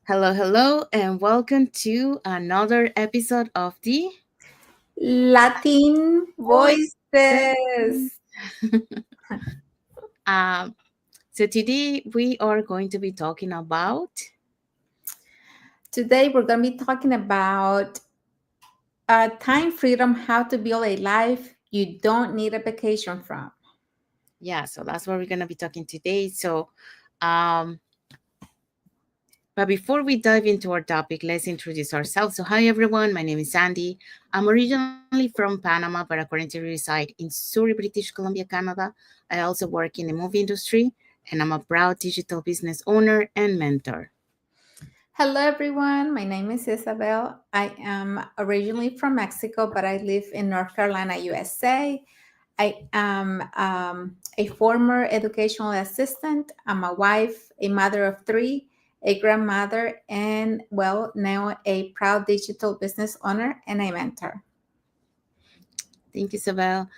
Hello, hello, and welcome to another episode of the Latin Voices. voices. um, so today we are going to be talking about, Today we're going to be talking about time freedom, how to build a life you don't need a vacation from. yeah, so that's what we're going to be talking today. Um, but before we dive into our topic, let's introduce ourselves. So, hi everyone, my name is Sandy. I'm originally from Panama, but I currently reside in Surrey, British Columbia, Canada. I also work in the movie industry, and I'm a proud digital business owner and mentor. Hello, everyone. My name is Isabel. I am originally from Mexico, but I live in North Carolina, USA. I am a former educational assistant. I'm a wife, a mother of three, a grandmother, and well, now a proud digital business owner and a mentor. Thank you, Isabel.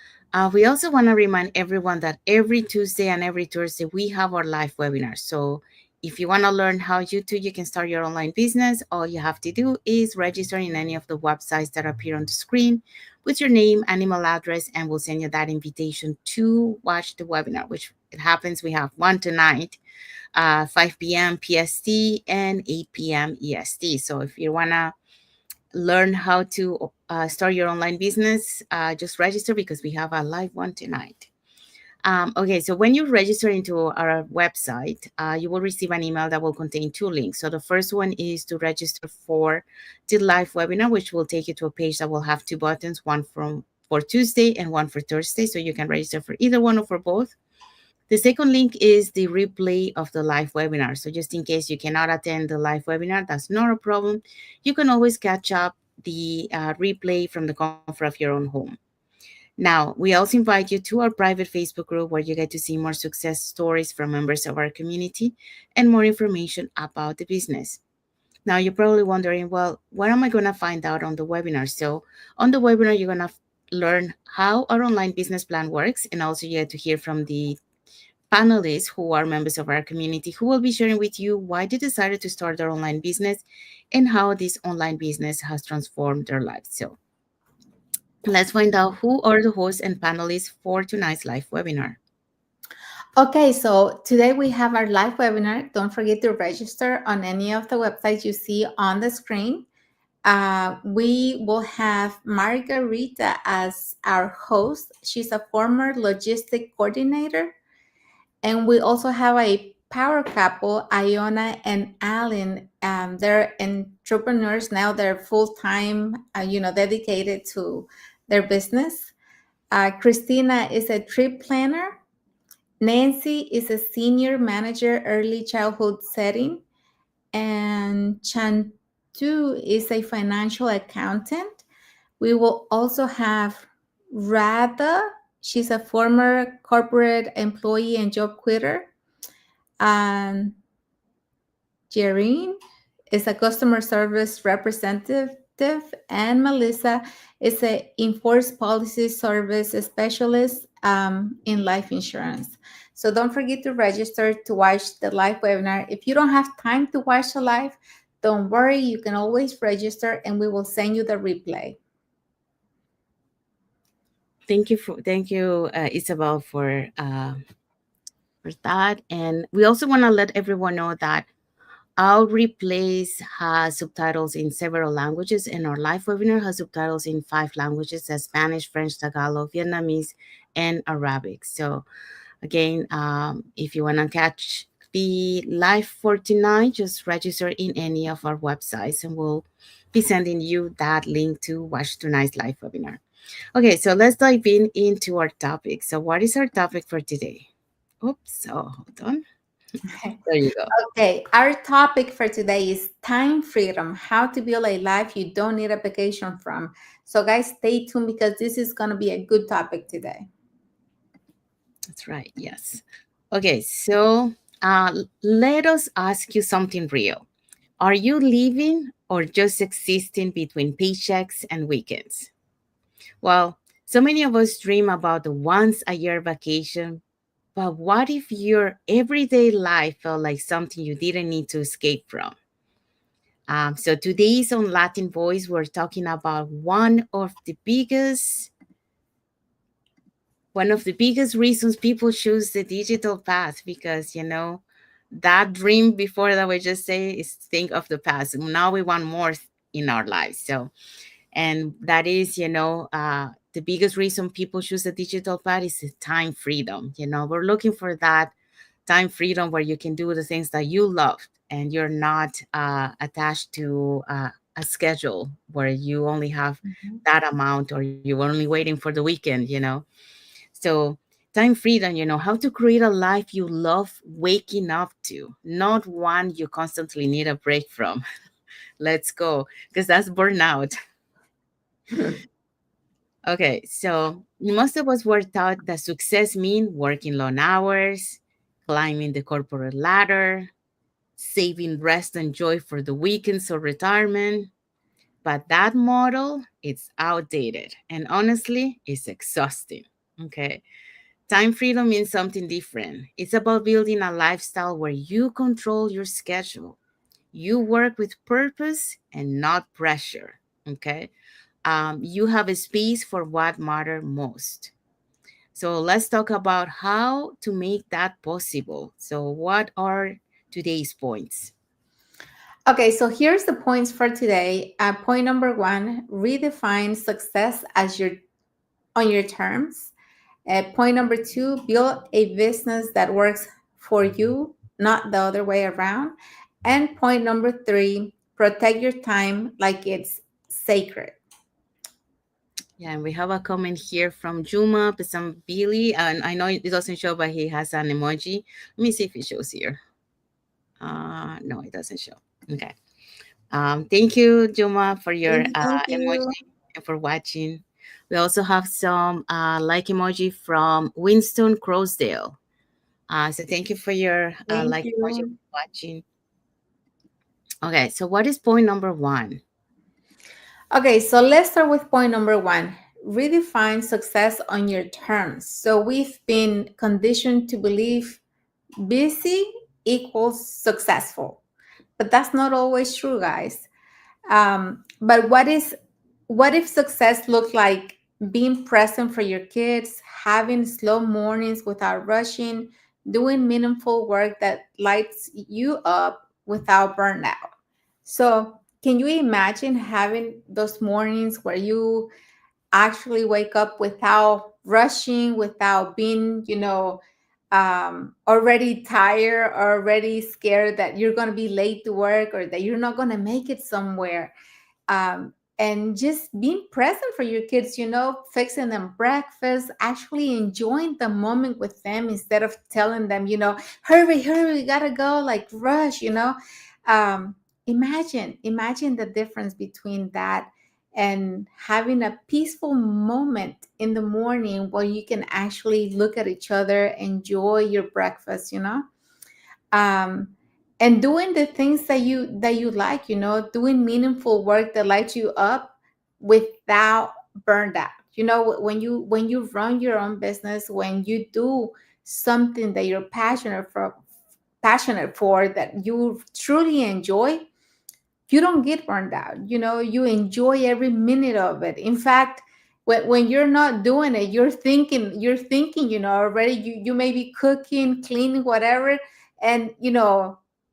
We also want to remind everyone that every Tuesday and every Thursday we have our live webinars. So if you want to learn how you can start your online business, all you have to do is register in any of the websites that appear on the screen with your name and email address, and we'll send you that invitation to watch the webinar, which it happens we have one tonight, 5 p.m. PST and 8 p.m. EST. So if you want to learn how to start your online business, just register because we have a live one tonight. Okay, so when you register into our website, you will receive an email that will contain two links. So the first one is to register for the live webinar, which will take you to a page that will have two buttons, one for Tuesday and one for Thursday. So you can register for either one or for both. The second link is the replay of the live webinar. So just in case you cannot attend the live webinar, that's not a problem. You can always catch up the replay from the comfort of your own home. Now, we also invite you to our private Facebook group where you get to see more success stories from members of our community and more information about the business. Now, you're probably wondering, well, what am I going to find out on the webinar? So, on the webinar, you're going to learn how our online business plan works, and also you get to hear from the panelists who are members of our community who will be sharing with you why they decided to start their online business and how this online business has transformed their lives. So let's find out who are the hosts and panelists for tonight's live webinar. Okay, so today we have our live webinar. Don't forget to register on any of the websites you see on the screen. We will have Margarita as our host. She's a former logistic coordinator. And we also have a power couple, Iona and Alan. They're entrepreneurs now. They're full-time, dedicated to their business. Christina is a trip planner. Nancy is a senior manager, early childhood setting. And Chantu is a financial accountant. We will also have Radha. She's a former corporate employee and job quitter. And Jereen is a customer service representative. And Melissa is a enforced policy service specialist in life insurance. So don't forget to register to watch the live webinar. If you don't have time to watch the live, don't worry. You can always register and we will send you the replay. Thank you, Isabel, for that. And we also want to let everyone know that our replays has subtitles in several languages, and our live webinar has subtitles in 5 languages: as Spanish, French, Tagalog, Vietnamese, and Arabic. So again, if you want to catch the live for tonight, just register in any of our websites, and we'll be sending you that link to watch tonight's live webinar. Okay, so let's dive into our topic. So, what is our topic for today? Oops, so hold on. There you go. Okay, our topic for today is time freedom, how to build a life you don't need a vacation from. So, guys, stay tuned because this is going to be a good topic today. That's right. Yes. Okay, so let us ask you something real. Are you living or just existing between paychecks and weekends? Well, so many of us dream about the once a year vacation, but what if your everyday life felt like something you didn't need to escape from? So today's on Latin Voice, we're talking about one of the biggest reasons people choose the digital path, because that dream before that we just say is think of the past. Now we want more in our lives. So, and that is, the biggest reason people choose the digital path is the time freedom. We're looking for that time freedom where you can do the things that you love, and you're not attached to a schedule where you only have Mhm. that amount, or you're only waiting for the weekend. So, time freedom, how to create a life you love waking up to, not one you constantly need a break from. Let's go, because that's burnout. Okay, so most of us were taught that success means working long hours, climbing the corporate ladder, saving rest and joy for the weekends or retirement. But that model is outdated and honestly it's exhausting. Okay. Time freedom means something different. It's about building a lifestyle where you control your schedule. You work with purpose and not pressure. Okay. You have a space for what matters most. So let's talk about how to make that possible. So, what are today's points? Okay, so here's the points for today. Point number one: redefine success as your on your terms. Point number two: build a business that works for you, not the other way around. And point number three: protect your time like it's sacred. Yeah, and we have a comment here from Juma Pesambili, and I know it doesn't show, but he has an emoji. Let me see if it shows here. No, it doesn't show. Okay. Thank you, Juma, for your Thank you. emoji and for watching. We also have some like emoji from Winston Crosdale. So thank you for your Thank like emoji you. for watching. Okay, so what is point number one? Okay, so let's start with point number one. Redefine success on your terms. So we've been conditioned to believe busy equals successful, but that's not always true, guys. But what if success looked like being present for your kids, having slow mornings without rushing, doing meaningful work that lights you up without burnout? So, can you imagine having those mornings where you actually wake up without rushing, without being, already tired, already scared that you're going to be late to work or that you're not going to make it somewhere? And just being present for your kids, fixing them breakfast, actually enjoying the moment with them instead of telling them, hurry, hurry, we gotta go, like rush. Um, imagine the difference between that and having a peaceful moment in the morning where you can actually look at each other, enjoy your breakfast. um, and doing the things that you like, doing meaningful work that lights you up without burned out. When you run your own business, when you do something that you're passionate for, that you truly enjoy, you don't get burned out. You enjoy every minute of it. In fact, when you're not doing it, you're thinking, already you may be cooking, cleaning, whatever, and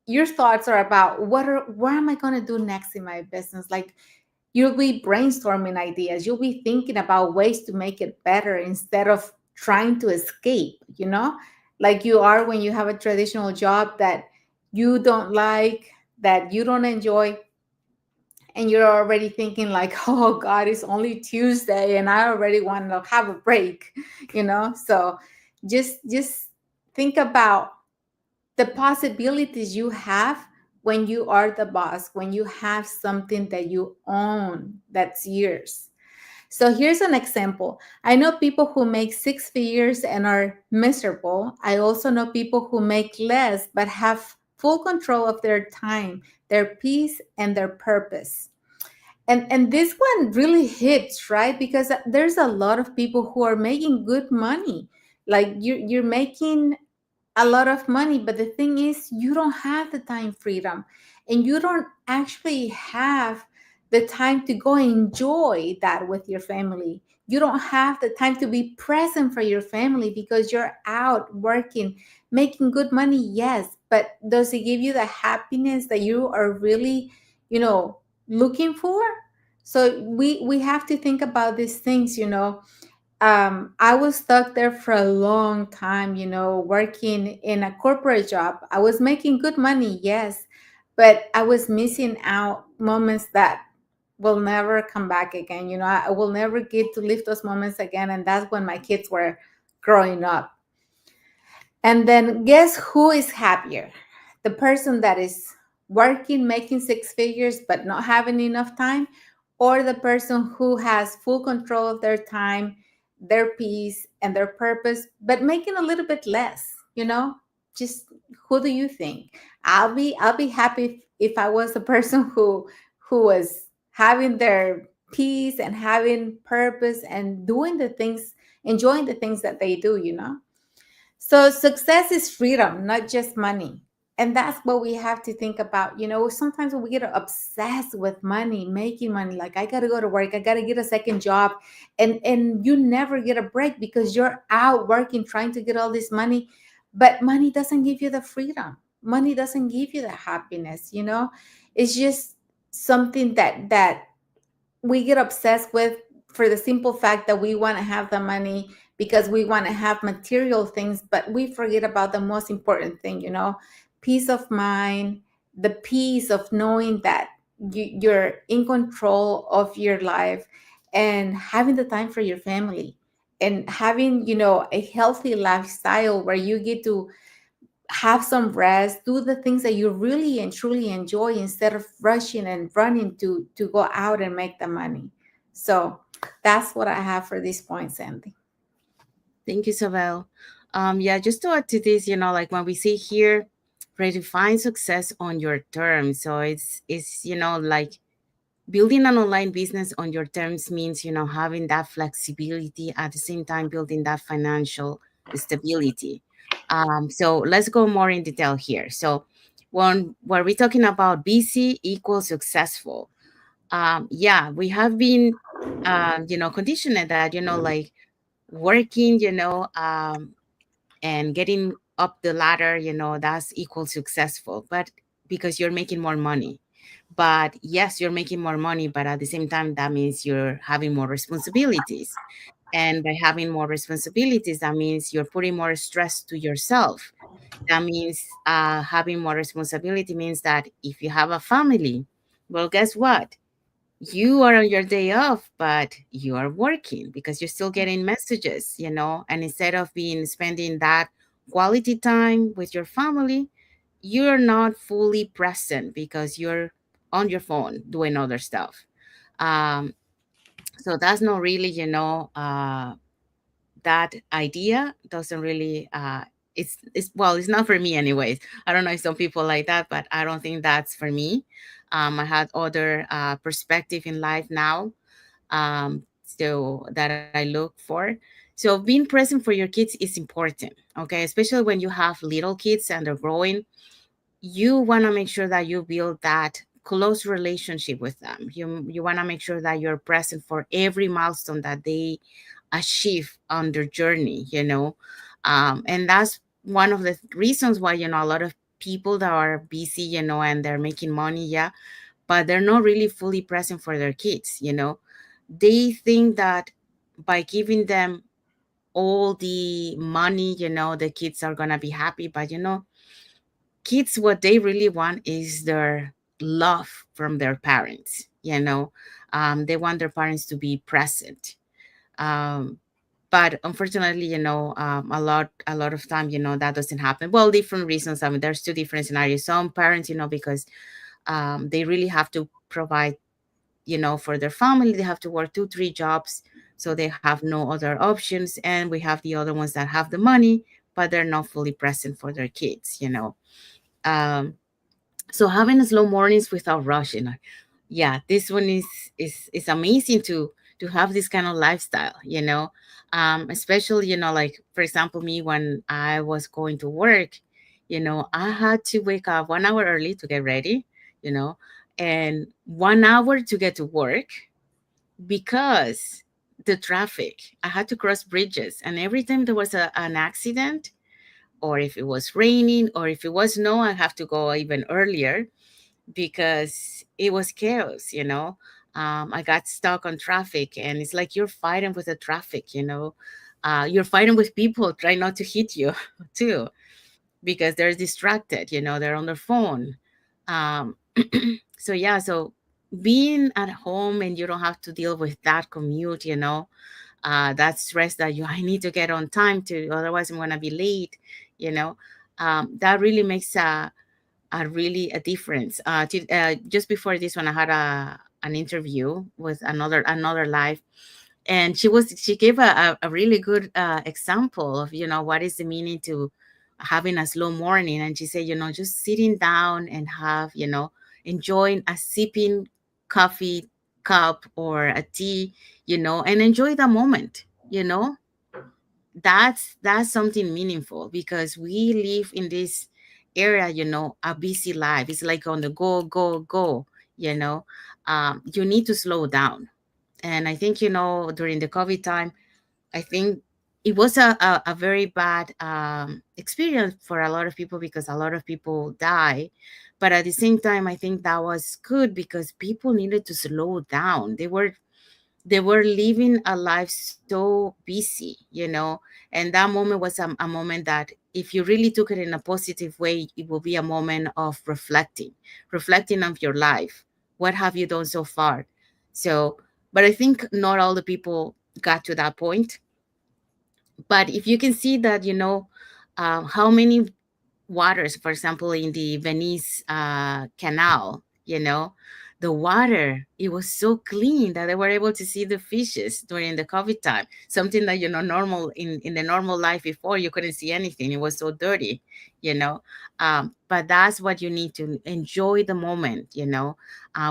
your thoughts are about what am I going to do next in my business. Like, you'll be brainstorming ideas, you'll be thinking about ways to make it better instead of trying to escape, like you are when you have a traditional job that you don't like, that you don't enjoy, and you're already thinking like, oh god, it's only Tuesday and I already want to have a break. So just think about the possibilities you have when you are the boss, when you have something that you own that's yours. So here's an example. I know people who make six figures and are miserable. I also know people who make less but have full control of their time, their peace, and their purpose. And this one really hits, right? Because there's a lot of people who are making good money. Like you're making a lot of money. But the thing is, you don't have the time freedom, and you don't actually have the time to go enjoy that with your family. You don't have the time to be present for your family because you're out working, making good money, yes, but does it give you the happiness that you are really, looking for? So we have to think about these things. I was stuck there for a long time, working in a corporate job. I was making good money, yes, but I was missing out moments that will never come back again. I will never get to live those moments again. And that's when my kids were growing up. And then guess who is happier? The person that is working, making six figures, but not having enough time, or the person who has full control of their time, their peace, and their purpose, but making a little bit less, Just who do you think? I'll be happy if I was the person who was having their peace and having purpose and doing the things, enjoying the things that they do. So success is freedom, not just money. And that's what we have to think about. Sometimes when we get obsessed with money, making money, like I gotta go to work, I gotta get a second job, and you never get a break because you're out working, trying to get all this money. But money doesn't give you the freedom. Money doesn't give you the happiness. It's just something that we get obsessed with for the simple fact that we want to have the money because we want to have material things, but we forget about the most important thing, peace of mind, the peace of knowing that you're in control of your life and having the time for your family and having, a healthy lifestyle where you get to have some rest, do the things that you really and truly enjoy instead of rushing and running to go out and make the money. So that's what I have for this point, Sandy. Thank you, Isabel. Yeah, just to add to this, like when we say here, redefine success on your terms. So it's like building an online business on your terms means, having that flexibility at the same time building that financial stability. So let's go more in detail here. So when we're talking about busy equals successful, yeah, we have been, conditioned that, like working, and getting up the ladder, that's equal successful, but because you're making more money. But yes, you're making more money, but at the same time, that means you're having more responsibilities. And by having more responsibilities, that means you're putting more stress to yourself. That means having more responsibility means that if you have a family, well, guess what? You are on your day off, but you are working because you're still getting messages, and instead of being spending that quality time with your family, you're not fully present because you're on your phone doing other stuff. Um, so that's not really, that idea doesn't really, it's well, it's not for me anyways. I don't know if some people like that, but I don't think that's for me. I had other perspective in life now, so that I look for. So being present for your kids is important, okay? Especially when you have little kids and they're growing, you want to make sure that you build that close relationship with them. You want to make sure that you're present for every milestone that they achieve on their journey, and that's one of the reasons why, a lot of people that are busy, and they're making money, yeah, but they're not really fully present for their kids. They think that by giving them all the money, the kids are gonna be happy. But kids, what they really want is their love from their parents. They want their parents to be present. Um, but unfortunately, a lot of time, that doesn't happen. Well, different reasons. I mean, there's two different scenarios. Some parents, because they really have to provide, for their family, they have to work two, three jobs, so they have no other options. And we have the other ones that have the money, but they're not fully present for their kids. Um, so having slow mornings without rushing, yeah, this one is amazing to have this kind of lifestyle, you know. Especially, you know, like for example, me when I was going to work, you know, I had to wake up 1 hour early to get ready, you know, and 1 hour to get to work because the traffic. I had to cross bridges, and every time there was an accident, or if it was raining, or if it was snow, I have to go even earlier because it was chaos, you know. I got stuck on traffic, and it's like you're fighting with the traffic, you know. You're fighting with people trying not to hit you too, because they're distracted, you know, they're on their phone. Um, so yeah, so being at home and you don't have to deal with that commute, you know, that stress that you I need to get on time to, otherwise I'm gonna be late, you know. That really makes a really a difference. Just before this one, I had an interview with another live, and she gave a really good example of, you know, what is the meaning to having a slow morning. And she said, you know, just sitting down and have, you know, enjoying a sipping coffee cup or a tea, you know, and enjoy the moment, you know. That's something meaningful, because we live in this area, you know, a busy life. It's like on the go go go, you know. You need to slow down. And I think, you know, during the COVID time, I think it was a very bad experience for a lot of people, because a lot of people die. But at the same time, I think that was good because people needed to slow down. They were living a life so busy, you know. And that moment was a moment that, if you really took it in a positive way, it will be a moment of reflecting on your life. What have you done so far? So, but I think not all the people got to that point. But if you can see that, you know, how many waters, for example, in the Venice canal, you know, the water, it was so clean that they were able to see the fishes during the COVID time. Something that, you know, normal in the normal life before, you couldn't see anything. It was so dirty, you know. But that's what you need to enjoy the moment, you know.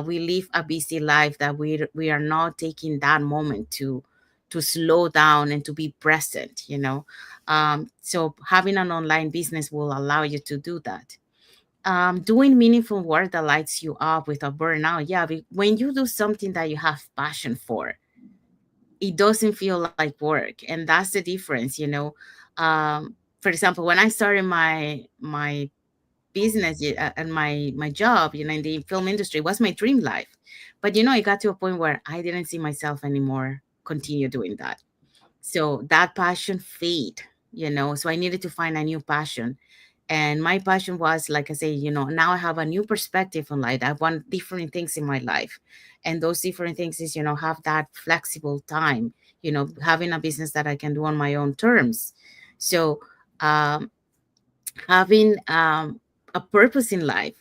We live a busy life that we are not taking that moment to slow down and to be present, you know. So having an online business will allow you to do that. Doing meaningful work that lights you up without burnout. Yeah, when you do something that you have passion for, it doesn't feel like work, and that's the difference, you know. For example, when I started my business and my job, you know, in the film industry, was my dream life. But you know, it got to a point where I didn't see myself anymore continue doing that. So that passion fade, you know. So I needed to find a new passion. And my passion was, like I say, you know, now I have a new perspective on life. I want different things in my life. And those different things is, you know, have that flexible time, you know, having a business that I can do on my own terms. So um, having a purpose in life,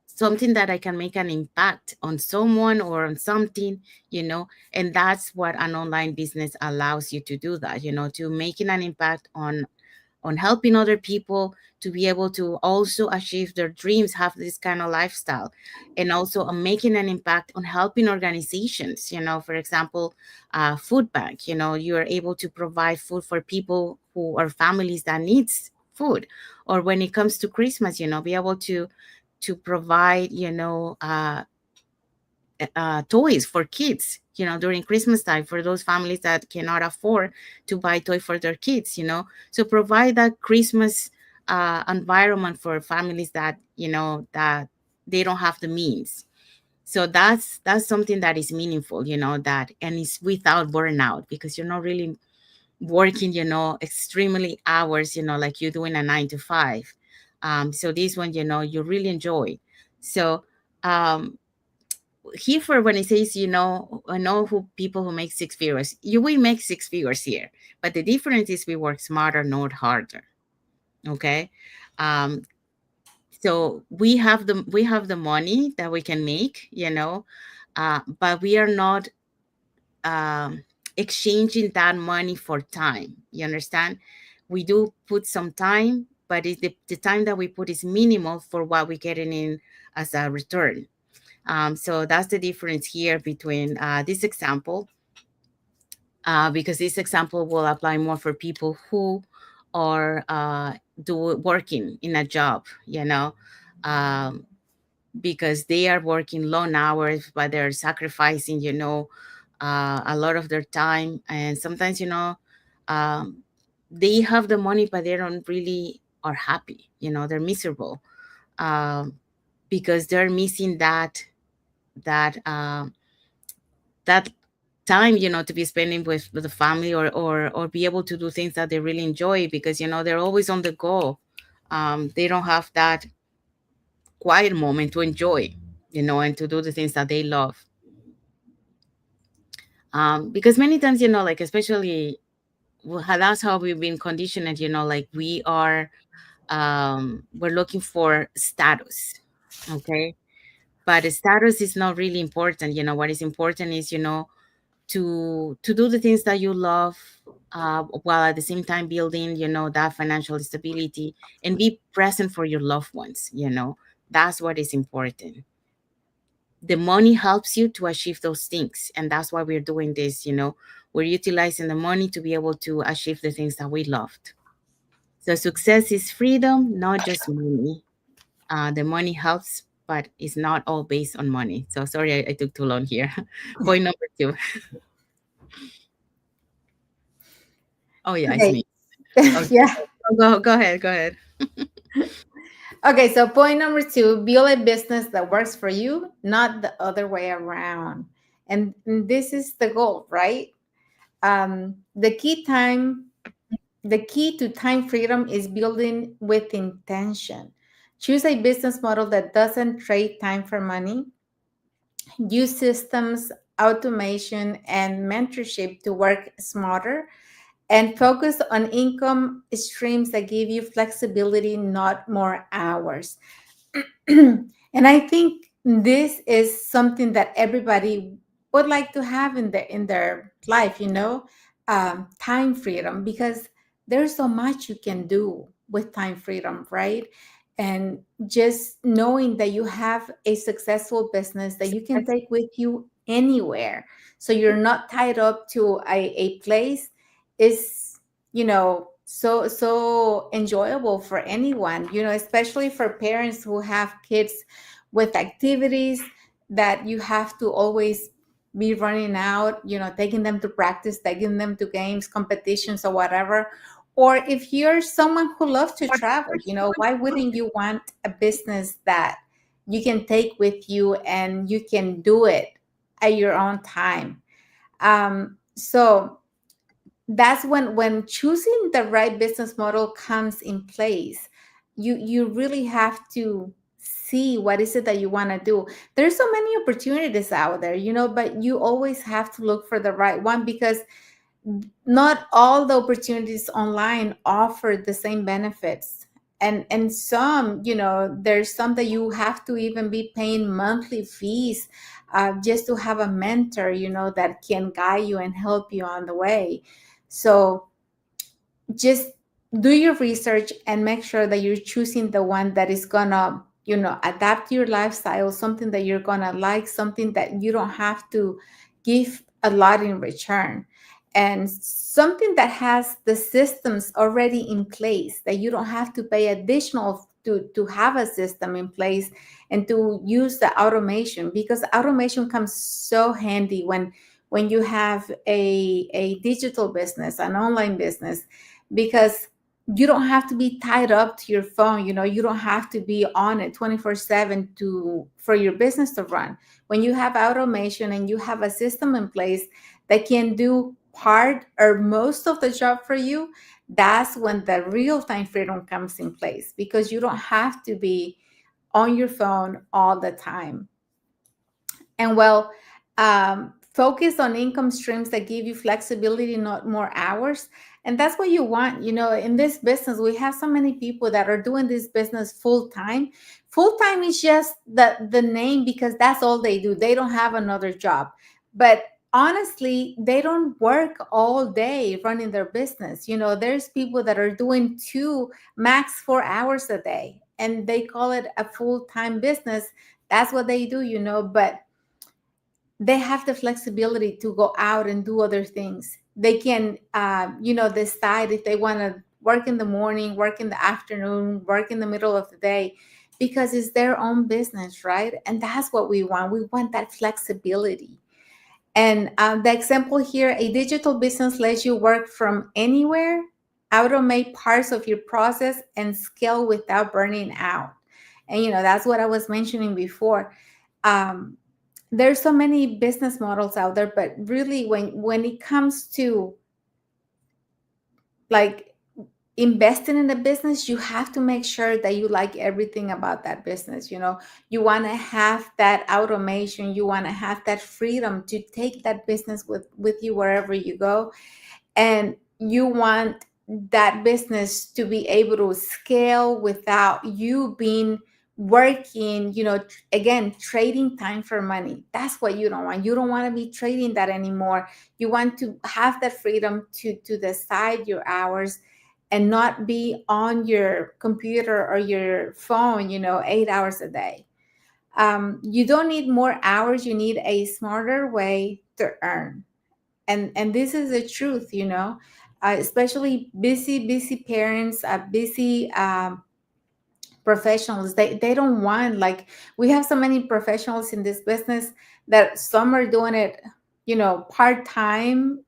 something that I can make an impact on someone or on something, you know. And that's what an online business allows you to do, that, you know, to making an impact on helping other people to be able to also achieve their dreams, have this kind of lifestyle, and also making an impact on helping organizations. You know, for example, food bank. You know, you are able to provide food for people who are families that needs food, or when it comes to Christmas, you know, be able to provide, you know, toys for kids, you know, during Christmas time, for those families that cannot afford to buy toy for their kids, you know. So provide that Christmas environment for families that, you know, that they don't have the means. So that's something that is meaningful, you know, that, and it's without burnout, because you're not really working, you know, extremely hours, you know, like you're doing a 9 to 5. So this one, you know, you really enjoy. So um here, for when it says, you know, I know who people who make 6 figures, you will make 6 figures here, but the difference is we work smarter, not harder. Okay. um so we have the money that we can make, you know, but we are not um exchanging that money for time. You understand? We do put some time, but the time that we put is minimal for what we're getting in as a return. So that's the difference here between this example. because this example will apply more for people who are do working in a job, um, because they are working long hours, but they're sacrificing, a lot of their time. And sometimes, um, they have the money, but they don't really are happy. They're miserable, um, because they're missing that that time, to be spending with the family, or be able to do things that they really enjoy, because they're always on the go. They don't have that quiet moment to enjoy, and to do the things that they love. Because many times, like, especially, that's how we've been conditioned, like, we're looking for status. Okay. But the status is not really important. What is important is, to do the things that you love, while at the same time building, that financial stability, and be present for your loved ones. That's what is important. The money helps you to achieve those things, and that's why we're doing this. We're utilizing the money to be able to achieve the things that we loved. So success is freedom, not just money. The money helps, but it's not all based on money. So sorry, I took too long here. Point number two. Oh yeah, it's Okay. me. Okay, Yeah. go ahead, go ahead. Okay, so point number two, build a business that works for you, not the other way around. And this is the goal, right? The key to time freedom is building with intention. Choose a business model that doesn't trade time for money. Use systems, automation, and mentorship to work smarter, and focus on income streams that give you flexibility, not more hours. And I think this is something that everybody would like to have in their life, time freedom, because there's so much you can do with time freedom, right? And just knowing that you have a successful business that you can take with you anywhere, so you're not tied up to a place, is so enjoyable for anyone, especially for parents who have kids with activities that you have to always be running out, taking them to practice, taking them to games, competitions, or whatever. Or if you're someone who loves to travel, why wouldn't you want a business that you can take with you and you can do it at your own time? So that's when choosing the right business model comes in place. You really have to see what is it that you want to do. There's so many opportunities out there, but you always have to look for the right one, because not all the opportunities online offer the same benefits. And some, there's some that you have to even be paying monthly fees, just to have a mentor, that can guide you and help you on the way. So just do your research and make sure that you're choosing the one that is gonna, adapt to your lifestyle, something that you're gonna like, something that you don't have to give a lot in return, and something that has the systems already in place, that you don't have to pay additional to have a system in place, and to use the automation, because automation comes so handy when you have a digital business, an online business, because you don't have to be tied up to your phone. You don't have to be on it 24/7 for your business to run. When you have automation and you have a system in place that can do part or most of the job for you, that's when the real time freedom comes in place, because you don't have to be on your phone all the time. And well, focus on income streams that give you flexibility, not more hours. And that's what you want. In this business, we have so many people that are doing this business full time. Full time is just the name, because that's all they do. They don't have another job. But honestly, they don't work all day running their business. There's people that are doing 2 max 4 hours a day, and they call it a full-time business. That's what they do, but they have the flexibility to go out and do other things. they can, decide if they want to work in the morning, work in the afternoon, work in the middle of the day, because it's their own business, right? And that's what we want. We want that flexibility. And the example here, a digital business lets you work from anywhere, automate parts of your process, and scale without burning out. And that's what I was mentioning before. Um, there's so many business models out there, but really, when it comes to like investing in a business, you have to make sure that you like everything about that business. You want to have that automation, you want to have that freedom to take that business with you wherever you go, and you want that business to be able to scale without you being working, again, trading time for money. That's what you don't want. You don't want to be trading that anymore. You want to have that freedom to decide your hours and not be on your computer or your phone, 8 hours a day. You don't need more hours, you need a smarter way to earn. And this is the truth, especially busy parents, busy professionals. They don't want, like, we have so many professionals in this business that some are doing it, part time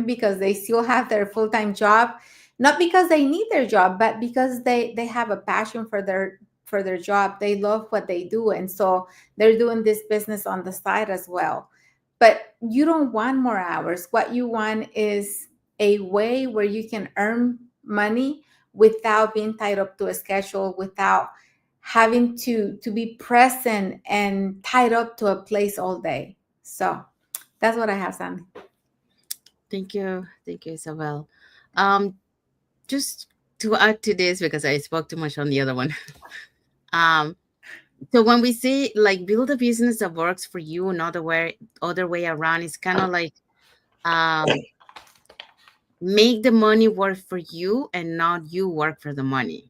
because they still have their full-time job, not because they need their job, but because they have a passion for their job. They love what they do, and so they're doing this business on the side as well. But you don't want more hours. What you want is a way where you can earn money without being tied up to a schedule, without having to be present and tied up to a place all day. So that's what I have, Sandy. Thank you, Isabel. Um, just to add to this, because I spoke too much on the other one. um, so when we say like build a business that works for you, not the way other way around, it's kind of like um make the money work for you and not you work for the money.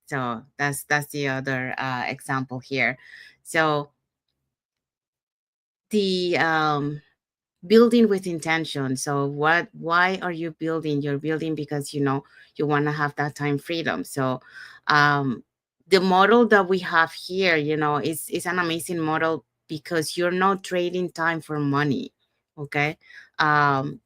So that's the other example here. So the building with intention. So why are you building? You're building because you want to have that time freedom. So um the model that we have here, is an amazing model because you're not trading time for money. Okay.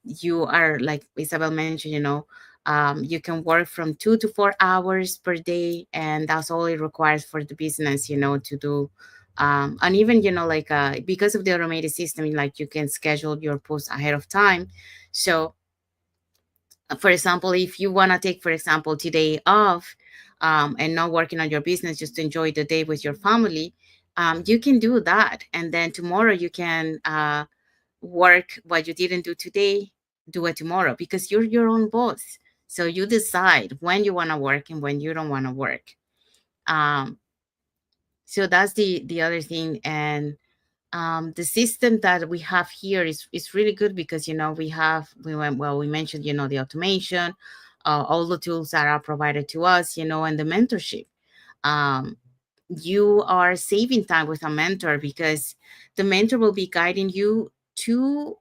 You are, like Isabel mentioned, you can work from 2 to 4 hours per day, and that's all it requires for the business, to do. And even like because of the automated system, like you can schedule your posts ahead of time. So for example, if you want to take, for example, today off, and not working on your business, just to enjoy the day with your family, you can do that, and then tomorrow you can work what you didn't do today, do it tomorrow, because you're your own boss. So you decide when you want to work and when you don't want to work. um, so that's the other thing. And the system that we have here is really good because we mentioned the automation, all the tools that are provided to us, and the mentorship. um, you are saving time with a mentor because the mentor will be guiding you to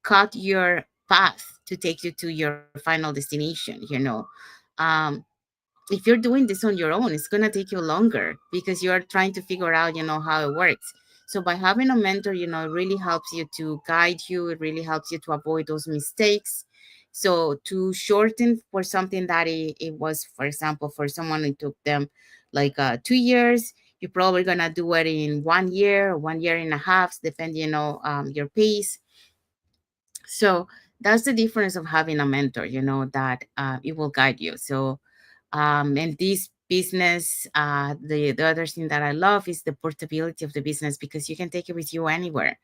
cut your path to take you to your final destination. um, if you're doing this on your own, it's going to take you longer because you're trying to figure out, how it works. So by having a mentor, it really helps you to guide you. It really helps you to avoid those mistakes. So to shorten for something that it was, for example, for someone it took them like 2 years, you're probably going to do it in 1 year or 1 year and a half, depending, your pace. So that's the difference of having a mentor, that it will guide you. So and this business, the other thing that I love is the portability of the business because you can take it with you anywhere.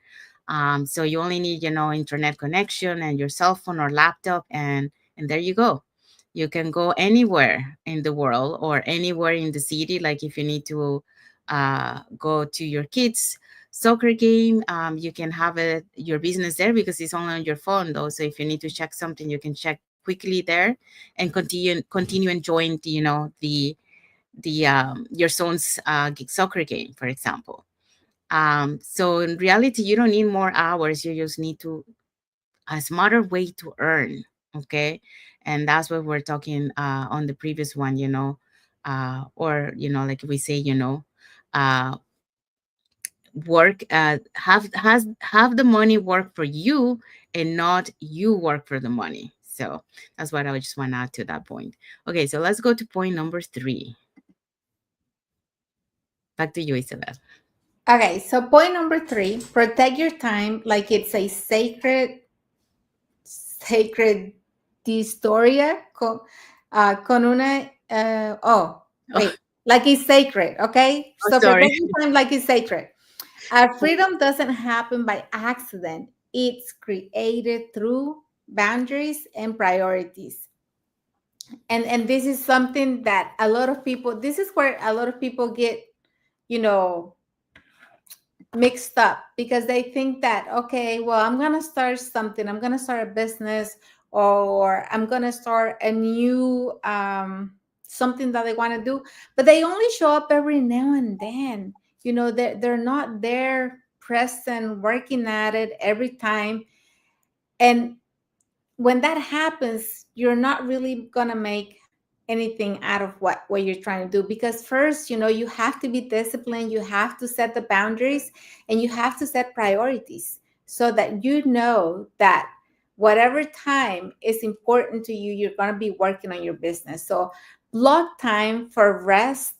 So you only need, internet connection and your cell phone or laptop, and there you go. You can go anywhere in the world or anywhere in the city. Like if you need to go to your kids' soccer game, you can have your business there because it's only on your phone, though. So if you need to check something, you can check quickly there and continue enjoying the your son's soccer game, for example. So in reality, you don't need more hours. You just need to a smarter way to earn. Okay. And that's what we're talking on the previous one, or, like we say, uh, work, have the money work for you and not you work for the money. So that's what I would just want to add to that point. Okay, so let's go to point number 3. Back to you, Isabel. Okay, so point number 3, protect your time like it's a sacred historia con una, oh, Oh, wait, like it's sacred, okay? oh, So sorry. protect your time like it's sacred. Freedom doesn't happen by accident. It's created through boundaries and priorities. And this is something that a lot of people, this is where a lot of people get, you know, mixed up, because they think that, okay, well, I'm going to start something, I'm going to start a business, or I'm going to start a new something that they want to do, but they only show up every now and then. They're not there present working at it every time. And when that happens, you're not really gonna make anything out of what you're trying to do, because first, you have to be disciplined, you have to set the boundaries, and you have to set priorities, so that you know that whatever time is important to you, you're going to be working on your business. So block time for rest,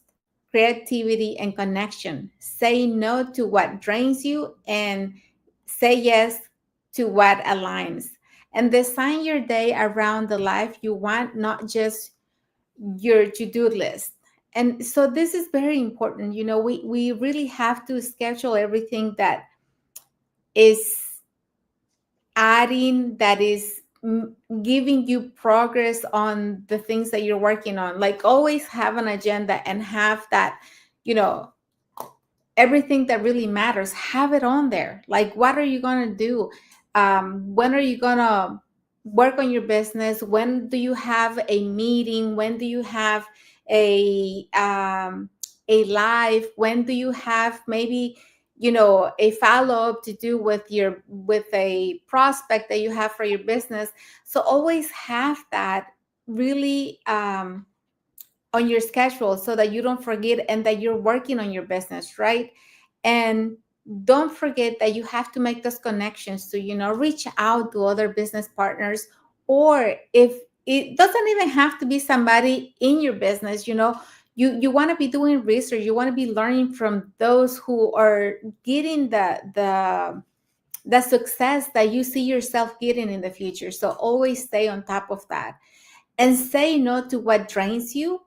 creativity, and connection. Say no to what drains you, and say yes to what aligns. And design your day around the life you want, not just your to-do list. And so this is very important. We really have to schedule everything that is adding, that is giving you progress on the things that you're working on. Like, always have an agenda and have that, you know everything that really matters, have it on there. Like, what are you going to do? When are you going to work on your business? When do you have a meeting? When do you have a live? When do you have maybe, a follow-up to do with a prospect that you have for your business? So always have that really on your schedule, so that you don't forget, and that you're working on your business, right? And don't forget that you have to make those connections to, reach out to other business partners, or if it doesn't even have to be somebody in your business, you want to be doing research, you want to be learning from those who are getting the success that you see yourself getting in the future. So always stay on top of that, and say no to what drains you,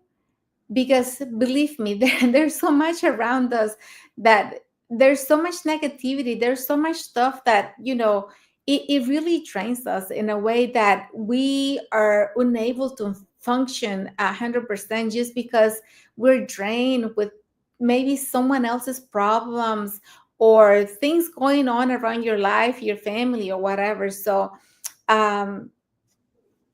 because believe me, there's so much around us, that there's so much negativity, there's so much stuff that, it really drains us in a way that we are unable to function 100%, just because we're drained with maybe someone else's problems, or things going on around your life, your family, or whatever. So um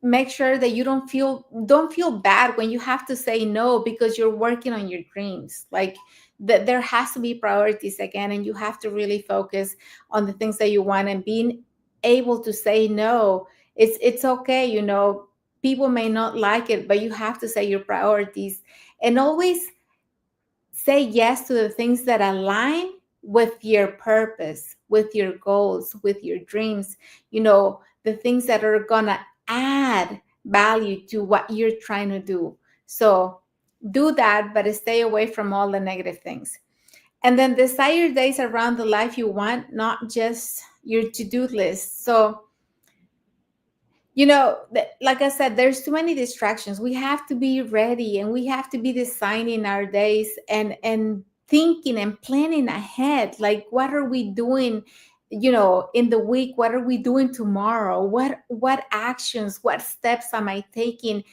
make sure that you don't feel bad when you have to say no, because you're working on your dreams. Like, that there has to be priorities again, and you have to really focus on the things that you want, and being able to say no. It's okay, people may not like it, but you have to say your priorities, and always say yes to the things that align with your purpose, with your goals, with your dreams, the things that are gonna add value to what you're trying to do. So do that, but stay away from all the negative things. And then desire days around the life you want, not just your to-do list. So, like I said, there's too many distractions. We have to be ready, and we have to be designing our days, and thinking and planning ahead. Like, what are we doing, in the week? What are we doing tomorrow? What actions, what steps am I taking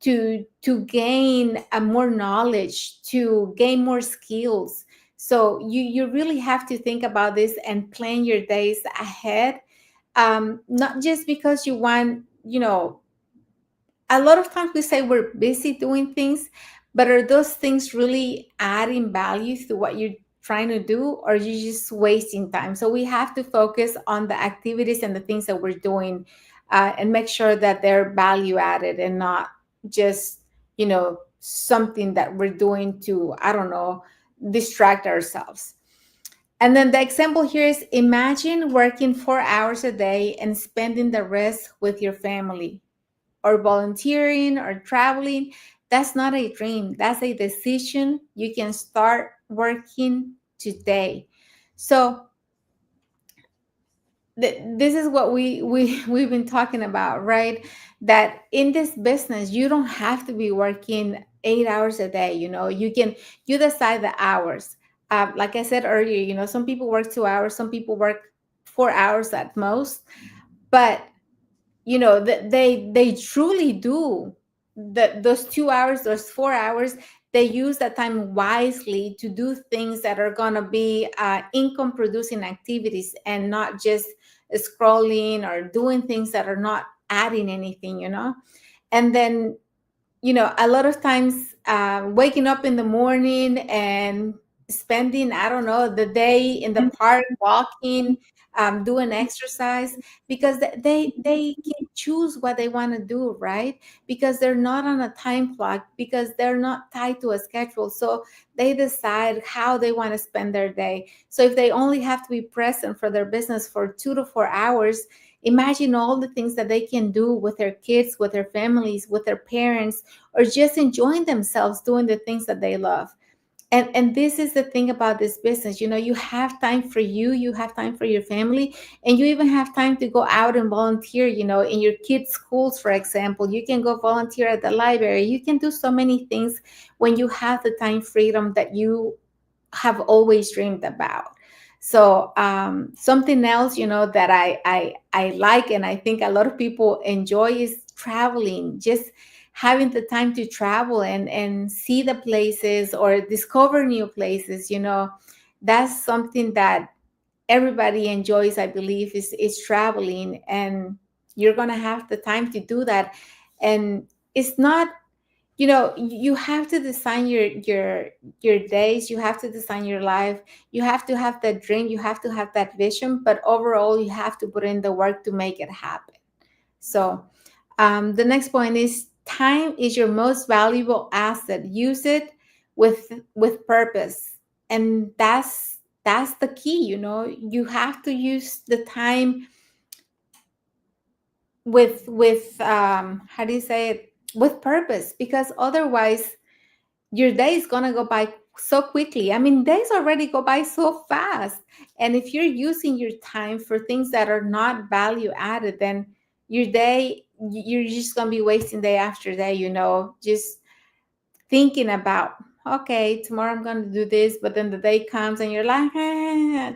to gain more knowledge, to gain more skills? So you really have to think about this and plan your days ahead. Not just because you want, a lot of times we say we're busy doing things, but are those things really adding value to what you're trying to do, or you're just wasting time. So we have to focus on the activities and the things that we're doing, and make sure that they're value added and not just, something that we're doing to, I don't know, distract ourselves. And then the example here is, imagine working 4 hours a day and spending the rest with your family, or volunteering or traveling. That's not a dream. That's a decision. You can start working today. So this is what we've been talking about, right? That in this business, you don't have to be working 8 hours a day. You decide the hours. Like I said earlier, some people work 2 hours, some people work 4 hours at most. But they truly do, those 2 hours, those 4 hours, they use that time wisely to do things that are going to be income producing activities, and not just scrolling or doing things that are not adding anything. And then, a lot of times, waking up in the morning and spending, I don't know, the day in the park walking, doing exercise, because they can choose what they want to do, right? Because they're not on a time clock, because they're not tied to a schedule. So they decide how they want to spend their day. So if they only have to be present for their business for 2 to 4 hours, imagine all the things that they can do with their kids, with their families, with their parents, or just enjoying themselves doing the things that they love. And this is the thing about this business. You have time for you have time for your family, and you even have time to go out and volunteer, in your kids' schools, for example. You can go volunteer at the library. You can do so many things when you have the time freedom that you have always dreamed about. So something else, that I like, and I think a lot of people enjoy, is traveling. Just having the time to travel and see the places, or discover new places. That's something that everybody enjoys, I believe, is traveling. And you're gonna have the time to do that. And it's not, you have to design your days, you have to design your life, you have to have that dream, you have to have that vision, but overall you have to put in the work to make it happen. So the next point is, time is your most valuable asset. Use it with purpose. And that's the key. You have to use the time with how do you say it, with purpose, because otherwise your day is going to go by so quickly. I mean, days already go by so fast. And if you're using your time for things that are not value added, then your day, you're just going to be wasting day after day, just thinking about, okay, tomorrow I'm going to do this, but then the day comes and you're like,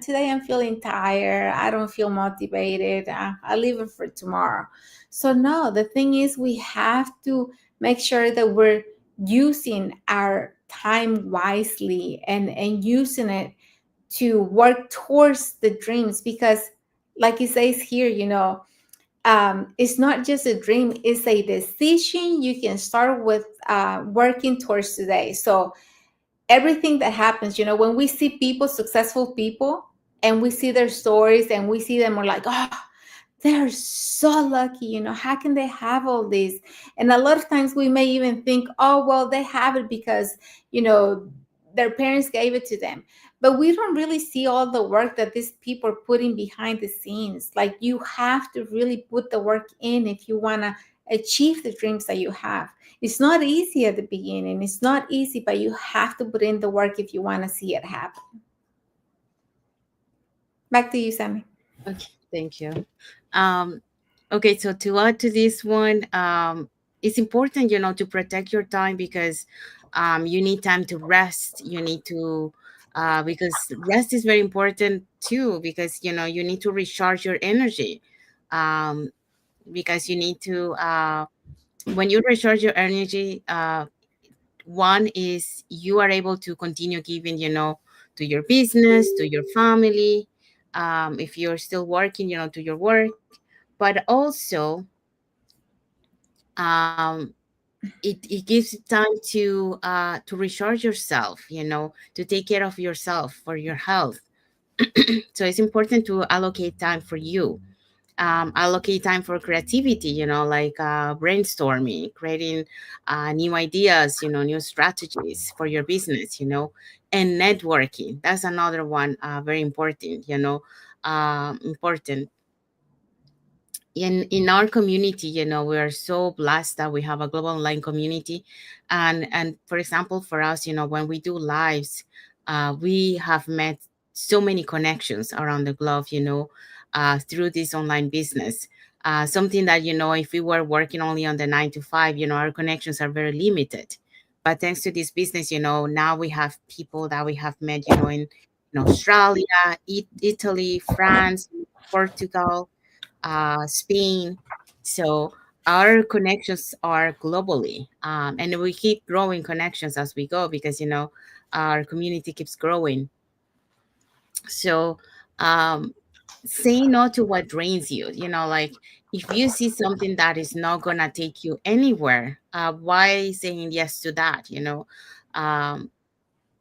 today I'm feeling tired, I don't feel motivated, I'll leave it for tomorrow. So no, the thing is, we have to make sure that we're using our time wisely, and using it to work towards the dreams. Because like it says here, it's not just a dream, it's a decision you can start with, working towards today. So everything that happens, when we see people, successful people, and we see their stories and we see them, we're like, oh, they're so lucky. How can they have all this? And a lot of times we may even think, oh, well, they have it because, you know, their parents gave it to them. But we don't really see all the work that these people are putting behind the scenes. Like, you have to really put the work in if you want to achieve the dreams that you have. It's not easy at the beginning. It's not easy, but you have to put in the work if you want to see it happen. Back to you, Sammy. Okay, thank you. Um, okay, so to add to this one, it's important, to protect your time because you need time to rest. You need to, because rest is very important too, because, you need to recharge your energy. Um, because you need to, when you recharge your energy, one is you are able to continue giving, to your business, to your family, if you're still working, to your work, but also, um, it gives you time to recharge yourself, to take care of yourself for your health. So it's important to allocate time for you, allocate time for creativity, like brainstorming, creating new ideas, new strategies for your business, and networking. That's another one, very important, important in our community. We are so blessed that we have a global online community. And for example, for us, when we do lives, we have met so many connections around the globe, through this online business. Something that, if we were working only on the 9 to 5, our connections are very limited. But thanks to this business, now we have people that we have met, in Australia, Italy, France, Portugal, Spain. So our connections are globally, and we keep growing connections as we go, because our community keeps growing. So say no to what drains you. Like, if you see something that is not gonna take you anywhere, why saying yes to that? Um,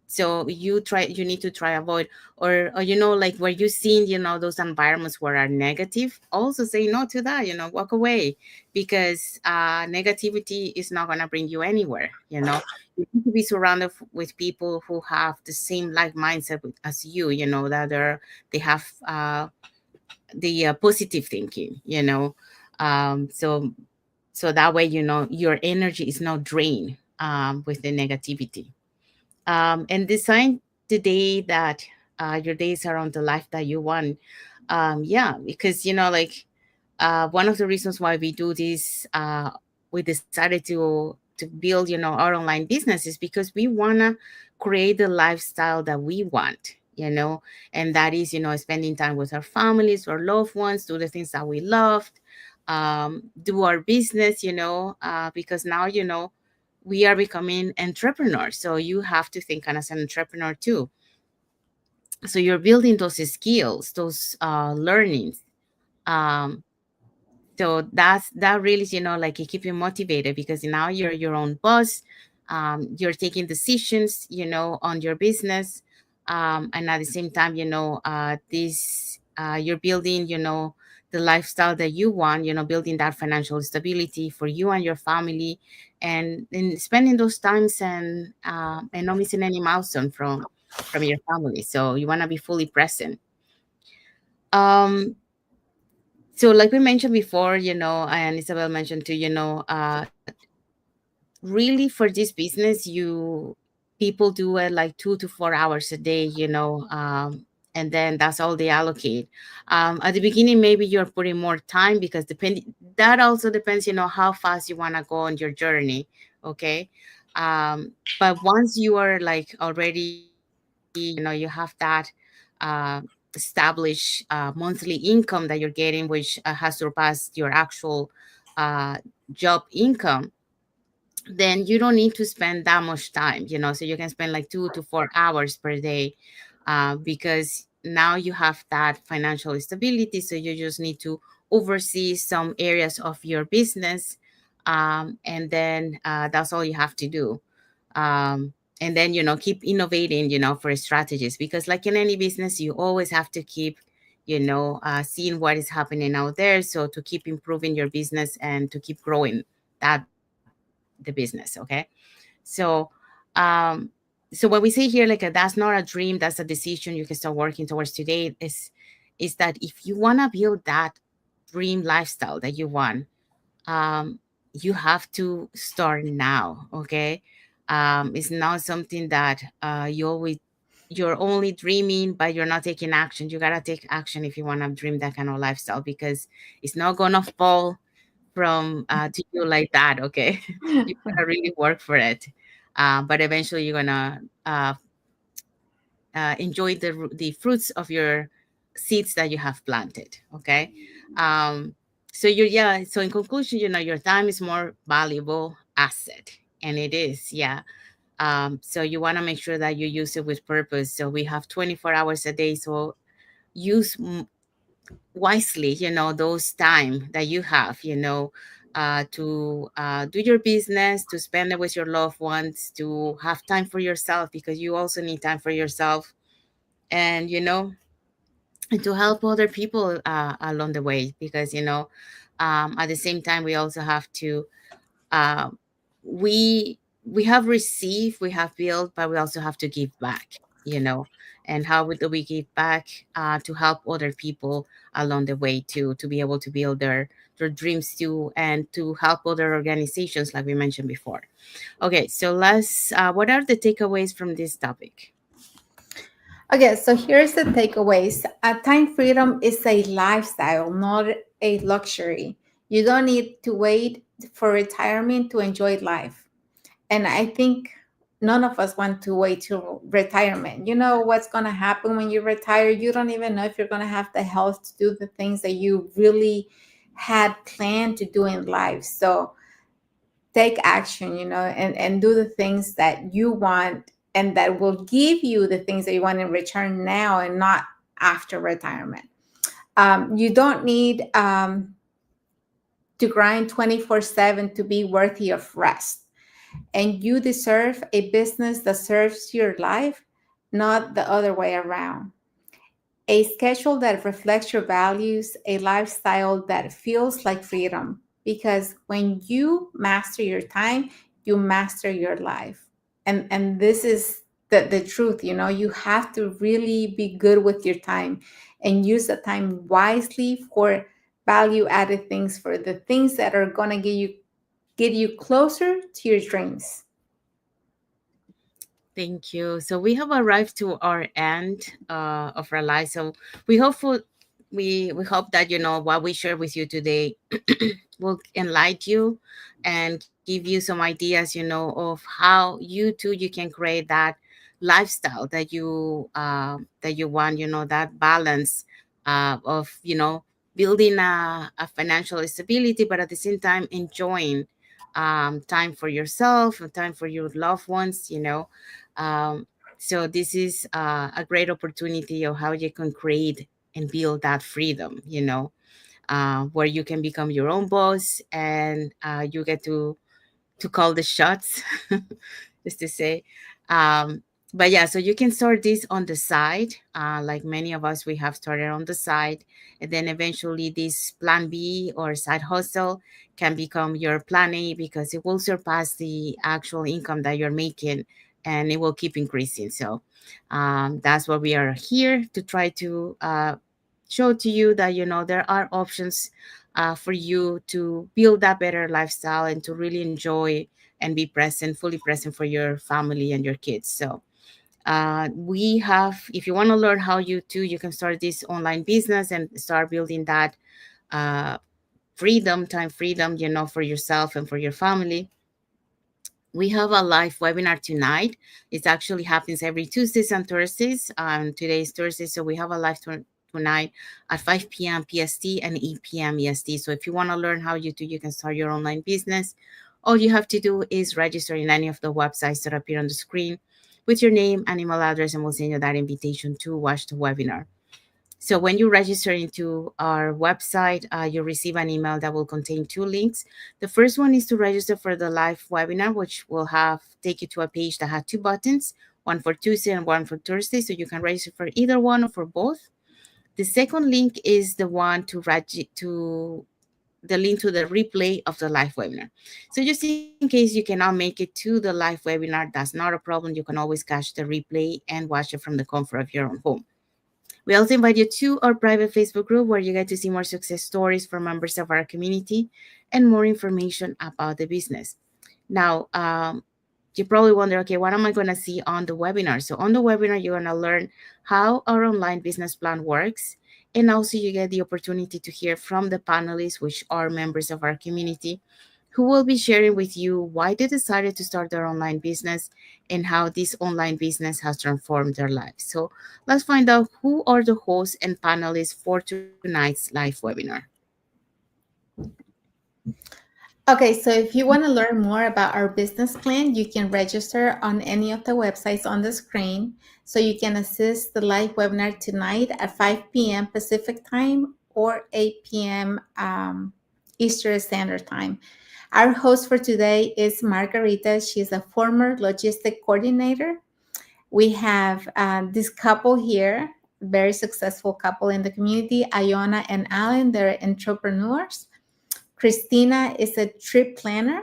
so you need to try avoid, or like where you seen, those environments where are negative, also say no to that, walk away, because negativity is not going to bring you anywhere. You need to be surrounded with people who have the same like mindset as you, that they have the positive thinking, so that way, your energy is not drained with the negativity. And design the day that your days are on the life that you want. Yeah, because like one of the reasons why we do this, we decided to build, our online business, is because we wanna create the lifestyle that we want, and that is, spending time with our families or loved ones, do the things that we loved, do our business, because now, we are becoming entrepreneurs. So you have to think as an entrepreneur too. So you're building those skills, those learnings. Um, so that really, like, it keep you motivated, because now you're your own boss. You're taking decisions, on your business. And at the same time, this you're building, the lifestyle that you want, building that financial stability for you and your family, and spending those times, and not missing any milestone from your family. So you want to be fully present. um so like we mentioned before, and Isabel mentioned too, really for this business, people do it like 2 to 4 hours a day, and then that's all they allocate. At the beginning, maybe you're putting more time, because that also depends, how fast you want to go on your journey. Okay. But once you are like already, you have that uh, established monthly income that you're getting, which has surpassed your actual uh, job income, then you don't need to spend that much time, so you can spend like 2 to 4 hours per day, because now you have that financial stability. So you just need to oversee some areas of your business, and then that's all you have to do. um, and then, keep innovating, for strategies, because like in any business, you always have to keep, seeing what is happening out there, so to keep improving your business and to keep growing that the business. Okay. So um so when we say here, like, that's not a dream, that's a decision you can start working towards today, is that if you want to build that dream lifestyle that you want, um you have to start now. Okay. It's not something that you're only dreaming, but you're not taking action. You gotta take action if you want to dream that kind of lifestyle, because it's not gonna fall from to you like that. Okay. You gotta really work for it. But eventually you're gonna uh, enjoy the fruits of your seeds that you have planted. Okay. um, so yeah, so in conclusion, your time is more valuable asset, and it is, yeah. So you want to make sure that you use it with purpose. So we have 24 hours a day, so use wisely, those time that you have, to do your business, to spend it with your loved ones, to have time for yourself because you also need time for yourself, and and to help other people along the way because at the same time we also have to uh, we we have received, we have built, but we also have to give back, you know. And how do we give back? To help other people along the way to be able to build their dreams too, and to help other organizations like we mentioned before. Okay, so let's what are the takeaways from this topic? Okay, so here's the takeaways. Time freedom is a lifestyle, not a luxury. You don't need to wait for retirement to enjoy life. And I think none of us want to wait till retirement. You know what's going to happen when you retire? You don't even know if you're going to have the health to do the things that you really had planned to do in life. So take action, and do the things that you want and that will give you the things that you want in return now and not after retirement. You don't need to grind 24/7 to be worthy of rest. And you deserve a business that serves your life, not the other way around. A schedule that reflects your values, a lifestyle that feels like freedom. Because when you master your time, you master your life. And this is the truth, you have to really be good with your time and use the time wisely for value added things, for the things that are going to get you closer to your dreams. Thank you. So we have arrived to our end of our life. So we hope for, we hope that what we share with you today will enlighten you and give you some ideas, of how you too you can create that lifestyle that you want, that balance of building a financial stability, but at the same time enjoying time for yourself and time for your loved ones, um, so this is a great opportunity of how you can create and build that freedom, where you can become your own boss and you get to call the shots, just to say. Um, but yeah, so you can start this on the side, like many of us, we have started on the side, and then eventually this plan B or side hustle can become your plan A because it will surpass the actual income that you're making, and it will keep increasing. So that's what we are here to try to show to you, that there are options for you to build that better lifestyle and to really enjoy and be present, fully present for your family and your kids. So we have, if you want to learn how you can start this online business and start building that uh, freedom, time freedom, for yourself and for your family. We have a live webinar tonight. It actually happens every Tuesdays and Thursdays. Today is Thursday, so we have a live tonight at 5 p.m. PST and 8 p.m. EST. So if you want to learn how you can start your online business, all you have to do is register in any of the websites that appear on the screen with your name and email address, and we'll send you that invitation to watch the webinar. So when you register into our website, you'll receive an email that will contain two links. The first one is to register for the live webinar, which will take you to a page that has two buttons, one for Tuesday and one for Thursday. So you can register for either one or for both. The second link is the one to the link to the replay of the live webinar. So just in case you cannot make it to the live webinar, that's not a problem. You can always catch the replay and watch it from the comfort of your own home. We also invite you to our private Facebook group where you get to see more success stories from members of our community and more information about the business. Now, you probably wonder, okay, what am I going to see on the webinar? So on the webinar, you're going to learn how our online business plan works. And also you get the opportunity to hear from the panelists, which are members of our community, who will be sharing with you why they decided to start their online business and how this online business has transformed their lives. So let's find out who are the hosts and panelists for tonight's live webinar. Okay, so if you want to learn more about our business plan, you can register on any of the websites on the screen. So you can assist the live webinar tonight at 5 p.m. Pacific time or 8 p.m. Eastern Standard Time. Our host for today is Margarita. She's a former logistic coordinator. We have this couple here, very successful couple in the community, Iona and Alan. They're entrepreneurs. Christina is a trip planner.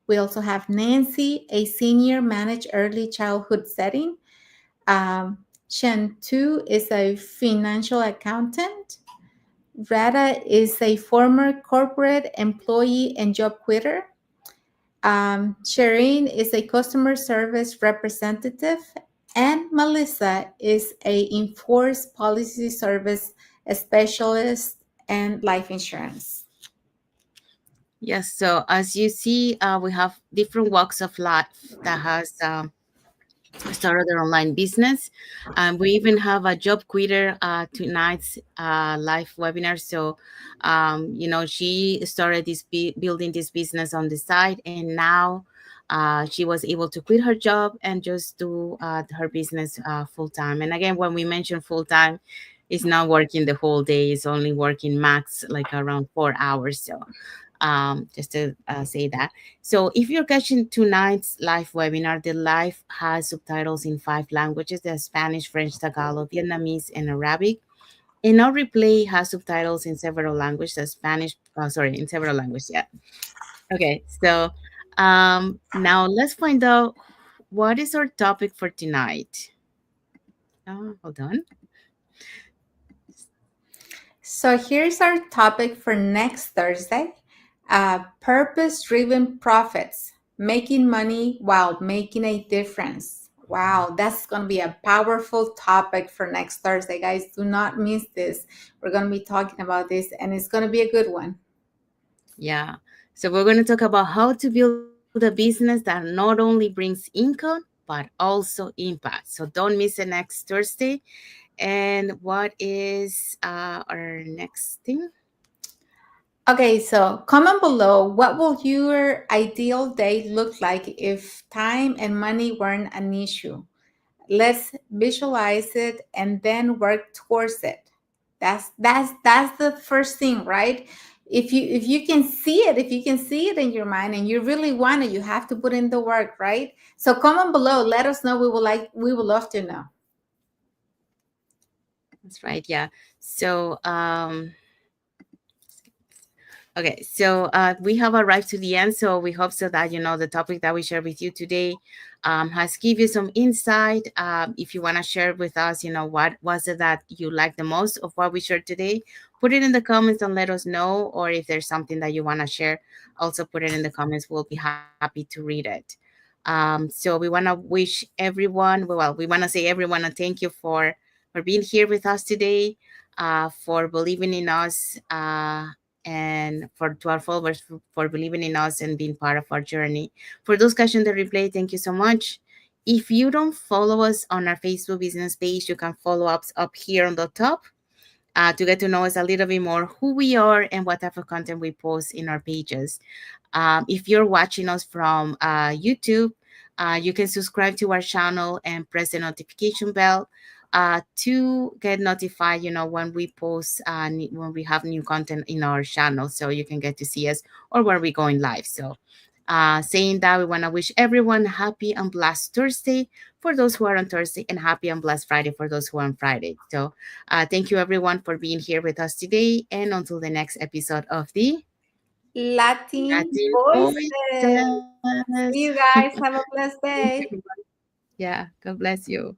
We also have Nancy, a senior managed early childhood setting. Um, Shen Tu is a financial accountant. Rada is a former corporate employee and job quitter. Shireen is a customer service representative, and Melissa is a enforced policy service specialist and life insurance. Yes, so as you see, we have different walks of life that has started their online business. We even have a job quitter tonight's live webinar. So, she started building this business on the side, and now she was able to quit her job and just do her business full time. And again, when we mention full time, it's not working the whole day; it's only working max like around 4 hours. So just to say that. So if you're catching tonight's live webinar, the live has subtitles in 5 languages: the Spanish, French, Tagalog, Vietnamese, and Arabic. And our replay has subtitles in several languages: the Spanish, in several languages. Yeah. Okay. So now let's find out what is our topic for tonight. Hold on. So here's our topic for next Thursday: purpose driven profits, making money while making a difference. Wow, that's going to be a powerful topic for next Thursday, guys. Do not miss this. We're going to be talking about this, and it's going to be a good one. Yeah. So we're going to talk about how to build a business that not only brings income, but also impact. So don't miss it next Thursday. And what is our next thing? Okay, so comment below, what will your ideal day look like if time and money weren't an issue? Let's visualize it and then work towards it. That's the first thing, right? If you can see it, if you can see it in your mind and you really want it, you have to put in the work, right? So comment below, let us know. We would love to know. That's right. Yeah. So okay, so we have arrived to the end. So we hope so that the topic that we share with you today has give you some insight. If you want to share with us, what was it that you liked the most of what we shared today, put it in the comments and let us know. Or if there's something that you want to share, also put it in the comments. We'll be happy to read it. So we want to wish everyone, well, we want to say everyone a thank you for being here with us today, for believing in us. And for to our followers for believing in us and being part of our journey. For those catching the replay, thank you so much. If you don't follow us on our Facebook business page, you can follow us up here on the top to get to know us a little bit more, who we are and what type of content we post in our pages. If you're watching us from YouTube, you can subscribe to our channel and press the notification bell to get notified, when we post, when we have new content in our channel, so you can get to see us or where we're going live. So, saying that, we want to wish everyone happy and blessed Thursday for those who are on Thursday, and happy and blessed Friday for those who are on Friday. So, thank you everyone for being here with us today, and until the next episode of the Latin Latin voices. Voices. See you guys. Have a blessed Thank you, day. everyone. Yeah, God bless you.